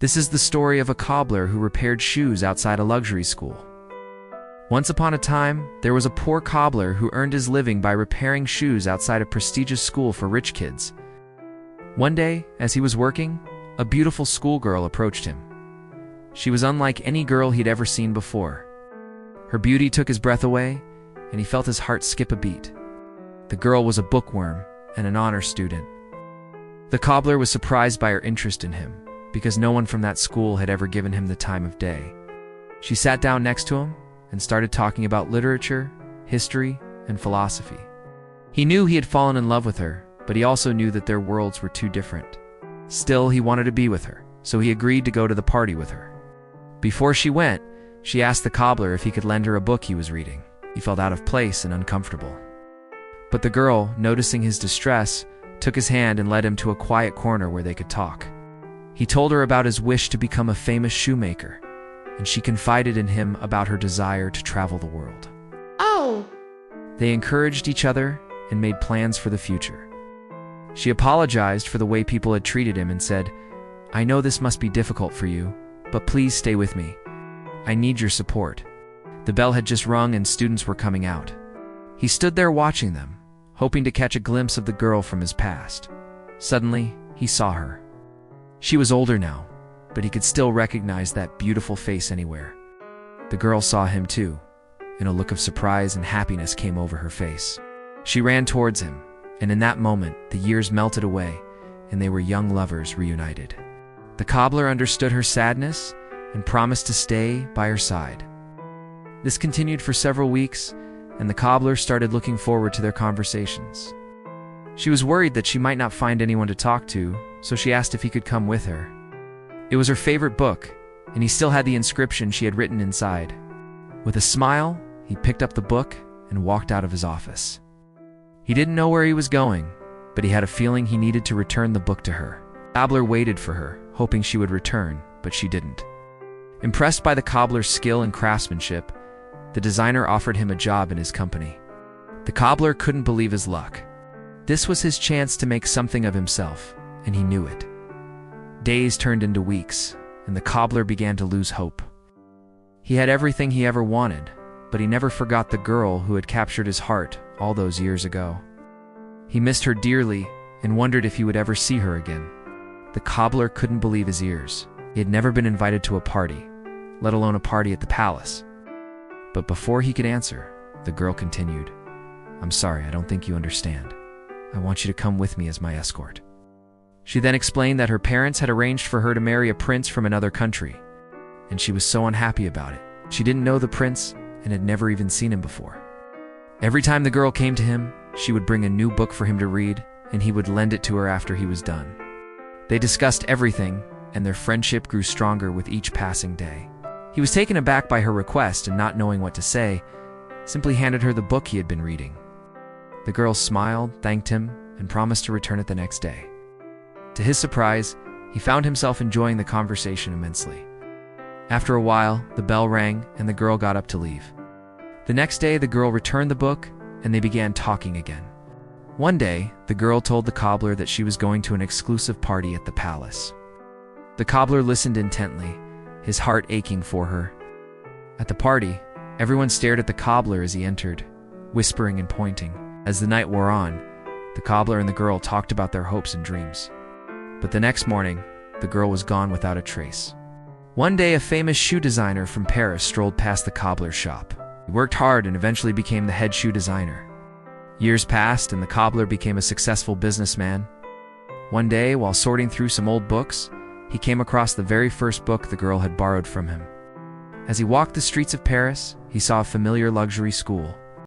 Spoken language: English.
This is the story of a cobbler who repaired shoes outside a luxury school. Once upon a time, there was a poor cobbler who earned his living by repairing shoes outside a prestigious school for rich kids. One day, as he was working, a beautiful schoolgirl approached him. She was unlike any girl he'd ever seen before. Her beauty took his breath away, and he felt his heart skip a beat. The girl was a bookworm and an honor student. The cobbler was surprised by her interest in him, because no one from that school had ever given him the time of day. She sat down next to him and started talking about literature, history, and philosophy. He knew he had fallen in love with her, but he also knew that their worlds were too different. Still, he wanted to be with her, so he agreed to go to the party with her. Before she went, she asked the cobbler if he could lend her a book he was reading. He felt out of place and uncomfortable. But the girl, noticing his distress, took his hand and led him to a quiet corner where they could talk. He told her about his wish to become a famous shoemaker, and she confided in him about her desire to travel the world. Oh! They encouraged each other and made plans for the future. She apologized for the way people had treated him and said, "I know this must be difficult for you, but please stay with me. I need your support." The bell had just rung and students were coming out. He stood there watching them, hoping to catch a glimpse of the girl from his past. Suddenly, he saw her. She was older now, but he could still recognize that beautiful face anywhere. The girl saw him too, and a look of surprise and happiness came over her face. She ran towards him, and in that moment, the years melted away, and they were young lovers reunited. The cobbler understood her sadness and promised to stay by her side. This continued for several weeks, and the cobbler started looking forward to their conversations. She was worried that she might not find anyone to talk to, so she asked if he could come with her. It was her favorite book, and he still had the inscription she had written inside. With a smile, he picked up the book and walked out of his office. He didn't know where he was going, but he had a feeling he needed to return the book to her. Cobbler waited for her, hoping she would return, but she didn't. Impressed by the cobbler's skill and craftsmanship, the designer offered him a job in his company. The cobbler couldn't believe his luck. This was his chance to make something of himself, and he knew it. Days turned into weeks, and the cobbler began to lose hope. He had everything he ever wanted, but he never forgot the girl who had captured his heart all those years ago. He missed her dearly and wondered if he would ever see her again. The cobbler couldn't believe his ears. He had never been invited to a party, let alone a party at the palace. But before he could answer, the girl continued, "I'm sorry, I don't think you understand. I want you to come with me as my escort." She then explained that her parents had arranged for her to marry a prince from another country, and she was so unhappy about it. She didn't know the prince and had never even seen him before. Every time the girl came to him, she would bring a new book for him to read, and he would lend it to her after he was done. They discussed everything, and their friendship grew stronger with each passing day. He was taken aback by her request and, not knowing what to say, simply handed her the book he had been reading. The girl smiled, thanked him, and promised to return it the next day. To his surprise, he found himself enjoying the conversation immensely. After a while, the bell rang and the girl got up to leave. The next day, the girl returned the book and they began talking again. One day, the girl told the cobbler that she was going to an exclusive party at the palace. The cobbler listened intently, his heart aching for her. At the party, everyone stared at the cobbler as he entered, whispering and pointing. As the night wore on, the cobbler and the girl talked about their hopes and dreams. But the next morning, the girl was gone without a trace. One day, a famous shoe designer from Paris strolled past the cobbler's shop. He worked hard and eventually became the head shoe designer. Years passed and the cobbler became a successful businessman. One day, while sorting through some old books, he came across the very first book the girl had borrowed from him. As he walked the streets of Paris, he saw a familiar luxury school.